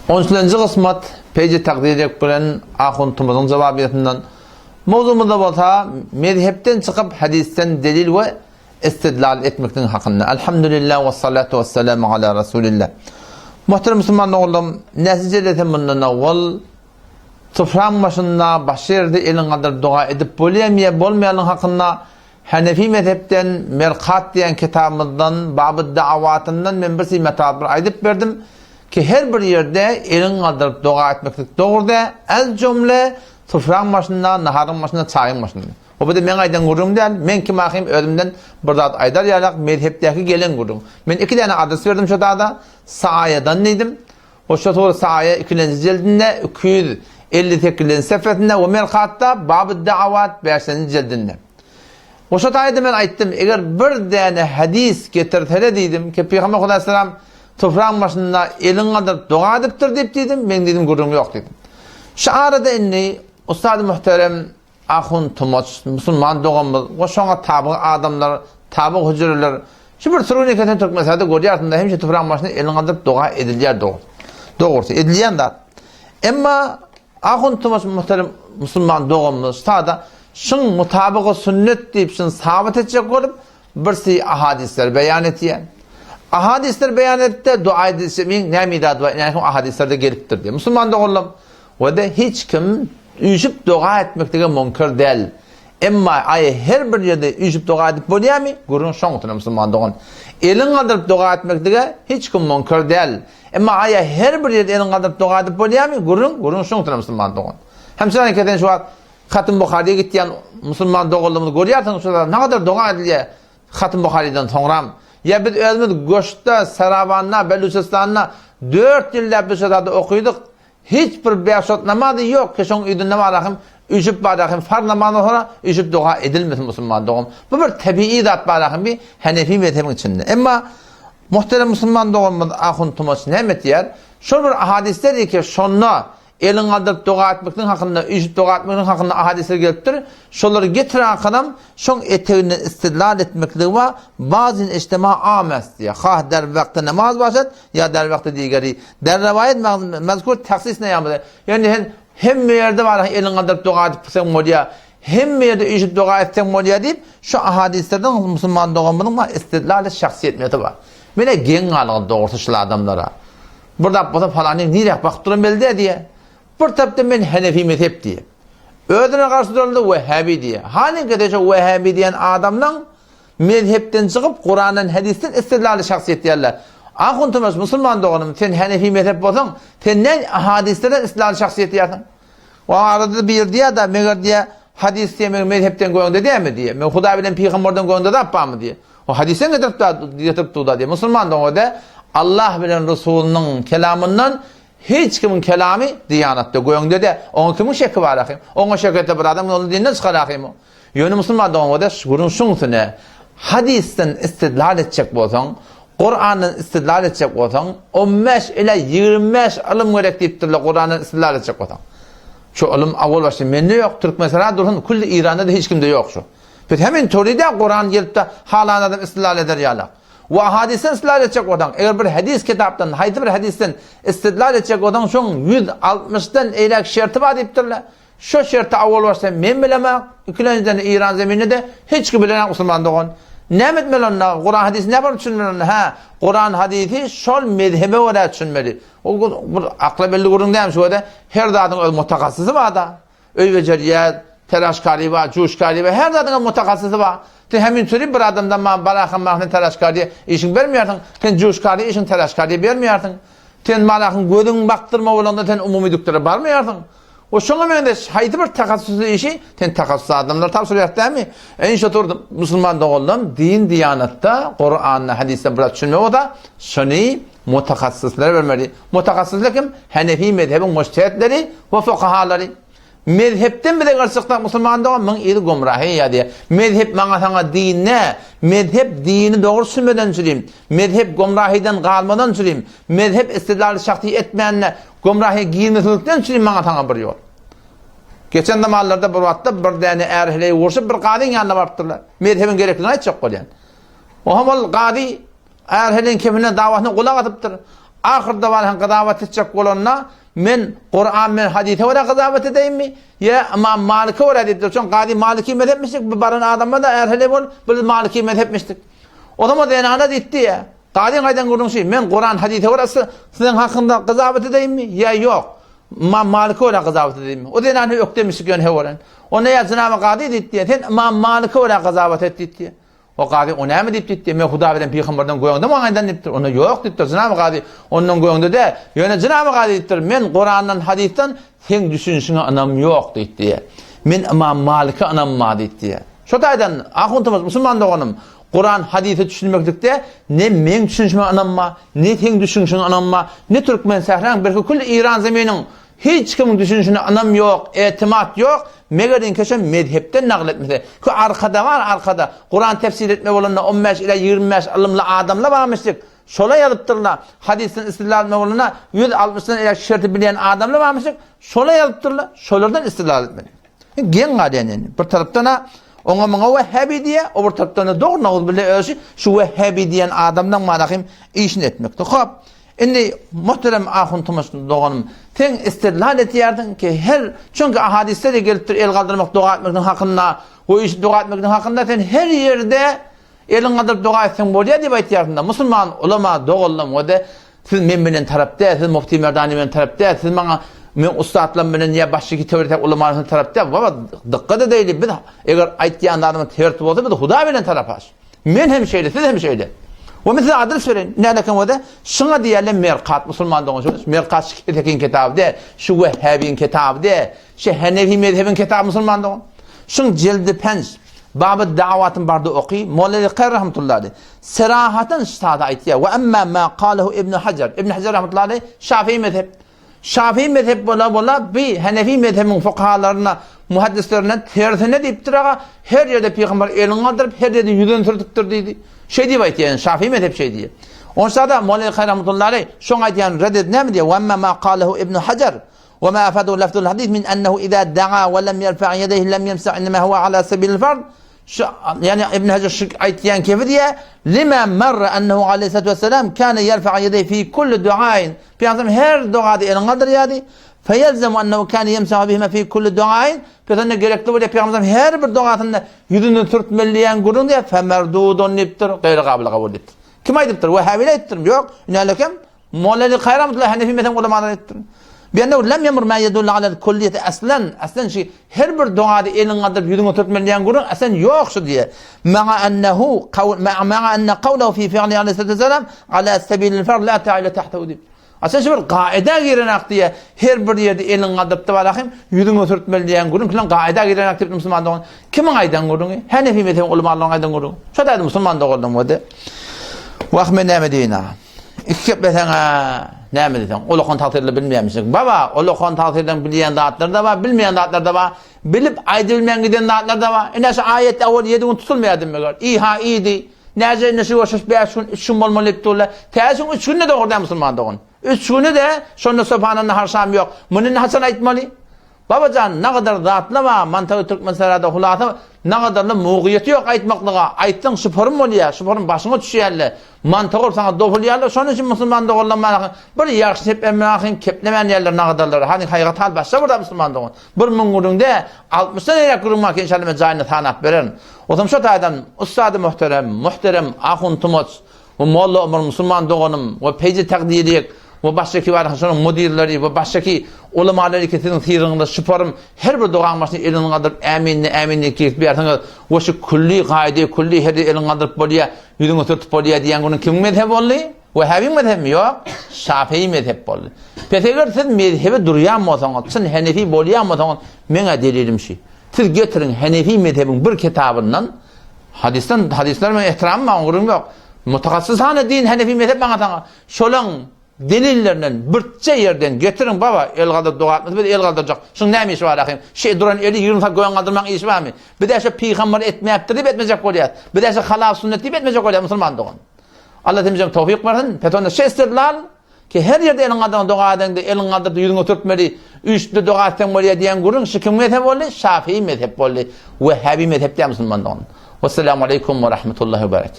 10-cı qismat peji takdir edip bilen ahuntumuzun cevabiyetinden mevzumuzda bolsa mezhepten çıkıp hadisten delil ve istidlal etmekten hakkında. Elhamdülillah ve salatu ve selamu ala Resulillah. Muhterem Müslüman oğlum, neticede bundan evvel tıfran başında başarıda elin kadar dua edip bolmayanın hakkında Hanefi mezhepten Merkat diyen kitabımızdan, Bab-ı Davatından ben bir metabir edip verdim ki her bir yerde elin kadar dua etmeklik doğru da az cümle tıfran başında, naharın başında, çayın başında. O da men aydan gurum değil, men kim ahim ölümden burada aydar yalak mezhepteki gelen gurum. Men iki tane adres verdim şu dağda, Sa'ayadan neydim? O şu Sa'aya 2. cildinde 258. sefretinde o Merkat'ta Bab-ı Davat 5. cildinde. O şu dağda ben ayttim, eğer bir tane hadis getirtele dedim ki Peygamber Aleyhisselam tıfran başında elin kadar dua ediptir deyip dedim, ben dedim gurum yok dedim. Şu arada inni Ustad-ı Muhterem Ahun Tumaç, Müslüman doğumuz, o şuna tabi adamlar, tabi hücreler, şu bir sürü neketen Türk meselede görüyorsun hemşe tıfran başında elin kadar dua ediliyor doğrusu, ediliyen de. Ama Ahun Tumaç Muhterem Müslüman doğumuz, sağda şun mutabığı sünnet deyip şun sabit edecek olup, birisi ahadisler beyan etiyen. Ahadisler beyan etti, dua edilse, ne midad var, yani ahadislerde geliptir diye. Müslüman doğumuz, ve de hiç kim üyüşüp dua etmekteki münker değil. Ama her bir yerde üyüşüp dua edip boluyor mu? Gurun şoğutuna Müslüman doğun. Elin kadar dua etmekteki hiç kim münker değil. Ama her bir yerde elin kadar dua edip boluyor mu? Gurun şoğutuna Müslüman doğun. Hem sen hareketen şu an Hatim Bukhari'ye gittiyen Müslüman doğulduğumuzu görüyorsanız ne kadar dua ediliyor Hatim Bukhari'den sonra. Ya biz özümüz Goş'ta, Saravan'la, Beluçistan'la 4 yılda bir sırada okuyorduk. Hiçbir beşot namazı yok ki şun üydün namazı ücüp barahım far namazı sonra ücüp dua edilmesin Müslüman doğum. Bu bir tabii zat barahım bir Hanefi mezhebinin içinde. Ama muhterem Müslüman doğumumuz Ahun Tumaç ne yer? Şu bir ahadisler ki şunla elin kadar dua etmekten hakkında, ücüp dua etmekten hakkında ahadisler geliptir. Şunları getiren kadam şun eteğini istidlal etmekliği var. Bazı içtima amest diye. Hah der vakti namaz başlat ya der vakti digeri. Der rivayet mezkur taksis ne yapmadı? Yani hem yerde var elin kadar dua etsen moliya, hem yerde ücüp dua etsen moliya deyip şu ahadislerden Müslüman doğumunun istidlal şahsiyetmiyeti var. Böyle gen alığı doğrultuşlu adamlara. Burada falan nereye baktırın belli diye. Bir tapta ben Hanefi mezhep diye. Ödüne karşı duruldu Vehhabi diye. Hani kadar Vehhabi diyen adamdan mezhepten çıkıp Kur'an'dan hadisten istidlal şahsiyet diyorlar. Ahun Tumaç Müslüman doğunum sen Hanefi mezhep olsan sen ne hadislerden istidlal şahsiyet diyorsun? O arada bir diye da meğer diye hadis diye mezhepten koyunda değil mi diye. Men Huda bilen peygamberden koyunda da yapma mı diye. O hadisen getirip tuğda diye. Müslüman doğuda Allah bilen Resulünün kelamından hiç kimin kelami diyanatta koyunda da onun kimin şekli var akım. Ona şekete bir adam onu dinden çıkar akım. Yönü Müslüman doğuda gurun şunsune hadisten istidlal edecek bolsan, Kur'an'ın istidlal edecek bolsan 15 ile 25 ilim gerek deyiptirler Kur'an'ın istidlal edecek bolsan. Şu ilim avval başta mende yok. Türk mesela durun kulli İran'da da hiç kimde yok şu. Peki hemen Tori'de Kur'an gelip de halan adam istidlal eder yalak. Ve hadisen istidlal edecek olan eğer bir hadis kitaptan, haydi bir hadisten istidlal edecek olan şun 160'dan eylek şerti var deyiptirler. Şu şerti avval varsa men bilemek, ikinciden İran zemininde de hiç kim bilenek Müslüman doğun. Ne etmeli onlar? Kur'an hadisi ne var düşünmeli? Kur'an hadisi şol mezhebe olarak düşünmeli. O akla belli kurun deyim şu da her dadın mutakassısı var da. Öy beceriyet, telaşkari var, cuşkari var. Her dadın mutakassısı var. Sen hemen türü bir adamdan balakın mahne telaşkari işin vermiyorsun. Sen cuşkari işin telaşkari vermiyorsun. Sen balakın gözün baktırma olanda sen umumi doktora varmıyorsun. O şuna mende haydi bir takassuslu işi, sen takassuslu adamlar tavsiye değil mi? İnşallah oturdum Müslüman doğuldum, din diyanatta, Kur'an'la, hadisten biraz düşünme o da şunu mutakassıslara vermeli. Mutakassıslar kim? Hanefi mezhebin müştehitleri ve fukahaları. Mezhepten bile karşılıkta Müslüman doğum, ben iyi gumrahi ya diye. Mezhep bana sana din ne? Mezhep dini doğru sürmeden süreyim. Mezhep gumrahiden kalmadan süreyim. Mezhep istidlal şahsi etmeyenle gumrahi giyinmesilikten süreyim bana sana bir yol. Geçen zamanlarda bir vakitte bir tane erhleyi vursup bir kadın yanına varıptırlar. Mezhebin gerekliğine hiç yok olayan. O hamal kadi erheleyin kefine davatına kulak atıptır. ahirde var qadavat etjek bolanna men Kur'an men hadise wala qadavat edeyim mi? Ya İmam Malik'e wala deyip dursun. Qadi Maliki mezhepmiştik. Bu barın adamma da erhele bol. Biz Maliki mezhepmiştik. O zaman denana ditti ya. Qadi qaydan gurun şey. Men Kur'an hadise wala sizin hakkında qadavat edeyim mi? Ya yok. İmam Malik'e wala qadavat edeyim mi? O denana yok demiştik yön hevolan. Ona ya Cenab-ı Qadi ditti ya. Sen İmam Malik'e wala qadavat et ditti. O qadi ona mı deyip ditti? Men Huda bilen peygamberden goýanda maňandan dipdir. Ona yok dipdir. Cenab-ı Qadi ondan goýanda de. Ýöne Cenab-ı Qadi dipdir. Men Kur'andan hadisten sen düşünüşüne anam yok ditti. Men İmam Malik'e anamma ditti. Şo taýdan ahuntumuz musulman doganım. Kur'an hadisi düşünmeklikde ne men düşünüşüme anamma, ne sen düşünüşüne anamma, ne Türkmen sehran belki kul İran zeminin hiç kimin düşünüşüne anam yok, etimat yok. Megerin keşen mezhepten nakletmesi. Ku arkada var arkada. Kur'an tefsir etme bolanda 15 ila 25 alımlı adamla varmıştık. Şola yazıptırlar. Hadisin istilal etme bolanda 160'dan ila şerti bilen adamla varmıştık. Şola yazıptırlar. Şolardan istilal etmeli. Gen gadenen. Bir taraftan ona manga Vehhabi diye, öbür taraftan doğru nağız bile ölçü şu Vehhabi diyen adamdan maraqim işin etmekte. Hop. Indi muhterem ahuntumuz doğanım. Sen istilal etiyardın ki her çünkü ahadiste de gelipdir el kaldırmak dua etmekten hakkında o iş dua etmekten hakkında sen her yerde elin kaldırıp dua etsen bolya diye aytıyardın da Müslüman ulama doğallam o da siz memnun tarafta siz mufti Merdani men tarafta siz bana men ustaatlam bilen ya başki teoretik ulamaların tarafta baba dikkat edelim biz eğer aytýan adamın teoretik bolsa biz Huda bilen tarafaş men hem şeýle siz hem şeýle ومثل adres verin. Nereden o da? Şuna diyelim Merkat Müslüman doğmuş. Merkat şirketin kitabı de, şu Vehhabi'nin kitabı de, şu Hanefi mezhebin kitabı Müslüman doğmuş. Şun cildi pens, babı davatın barda okuy, Molla Kayr rahmetullahi aleyh. Serahaten istada aytiya. Ve emma ma qalahu İbn Hacer. İbn Hacer rahmetullahi aleyh Şafii mezhep. Şafii mezhep bola bir Hanefi mezhebin fukahalarına, muhaddislerine tersine deyiptir ağa. Her yerde peygamber elini kaldırıp her yerde yüzünü sürtüktür dedi. Şey diye aytiyen Şafii mezhep şey diye. Onsa da Molla Kayr rahmetullahi aleyh şon aytiyen reddet ne mi diye? Ve emma ma qalahu İbn Hacer. وما أفاده لفظ الحديث من أنه إذا دعا ولم يرفع يديه لم يمسح إنما هو على سبيل الفرض يعني ابن هجر أيتيان كيف دي لما مر أنه عليه الصلاة والسلام كان يرفع يديه في كل دعاء في عظم هر دعاء إلى قدر يدي فيلزم أنه كان يمسح بهما في كل دعاء فإنه gerekli bu في عظم her bir duasında yüzünü sürtmeleyen gurun diye فمردود نبتر غير قابل قبول ettir. Kim ayıptır? Vehhabiler ettir. Yok. İnalekem Molla Kayr rahmetullahi Hanefi mezhep ulemalar ettir. بأنه لم يمر ما يدل على الكلية أصلا شيء her bir duada elin kaldırıp yüzünü tutmayan gurun aslen yok şu diye. مع أن قوله في فعله عليه الصلاة والسلام على سبيل الفرض لا تعالى تحته دي. Aslen şu bir kaide girenek diye her bir yerde elin kaldırıp da balakım yüzünü tutmayan gurun falan kaide girenek diye Müslüman doğan. Kimin aydan gurun? Hanefi mezhep ulemaların aydan gurun. Şu da Müslüman doğan o da. Vahme ne medina. İkkepletene ne mi desen? Olukon takdirle bilmeyemişsin. Baba, olukon takdirden bilen dağıtlar da var, bilmeyen dağıtlar da var. Bilip aydı bilmeyen giden dağıtlar da var. Neyse ayette avul 7 gün tutulmayadın mı gör? İha iyiydi. Neyse nesi hoşuş 5 gün 3 gün bolmalı iptulla. Teyasin 3 günde de orada Müslüman doğun. 3 günde de sonra Subhanallah harsam yok. Bunun hasan aytmalı. Babacan ne kadar dağıtlı var. Mantığı Türk meselada hulata ne kadar da muğiyeti yok aytmaklığa. Ayttın sıfırın oluyor. Sıfırın başına düşüyorlar. Mantığı sana doluyorlar. Sonra için Müslüman doğullanmalı. Bir yakşı hep emlakın keplemen yerler ne kadarlar. Hani hayrat hal başta burada Müslüman doğun. Bir mungurun de 60'dan eyle kurulmak inşallah cayını tanap verin. O zaman şu taydan ustadı muhterem ahuntumuz ve Molla Ömer Müslüman doğunum ve peyci takdiriyek ve baştaki var sonra müdirleri ve baştaki ulemaları kesin thirinde şüpharım her bir doğan başını elini kaldırıp eminle ki bir arasında o şu kulli kaide kulli her elini kaldırıp bolya yüzünü tutup bolya diyen bunun kim mezhep oldu? Vehhabi mezhep mi yok? Şafii mezhep oldu. Peki eğer siz mezhebi duruyan mı olsanız, siz Hanefi bolyan mı olsanız mene delilim şey. Siz getirin Hanefi mezhebin bir kitabından hadislerime ihtiram mı anırım yok. Mutakassıshane din Hanefi mezhep bana sana. Şolan delillerinden birçe yerden getirin baba el kaldır dua etmez. Bir de el kaldıracak. Şunun ne işi var akıyım? Duran eli 20 saat koyan kaldırmak işi var mı? Bir de şu peygamber etmeyip deyip etmeyecek oluyor. Bir de şu halaf sünnet deyip etmeyecek oluyor Müslüman doğun. Allah temizleyecek tevfik versin. Petonda istediler ki her yerde elin kaldırın dua edin de elin kaldırdı yüzünü tutmalı. Üçlü dua etsen oluyor diyen gurun. Şu kim mezhep oldu? Şafii mezhep oldu. Vehhabi mezhep diye Müslüman doğun. Vesselamu aleyküm ve rahmetullahi ve berekatuhu.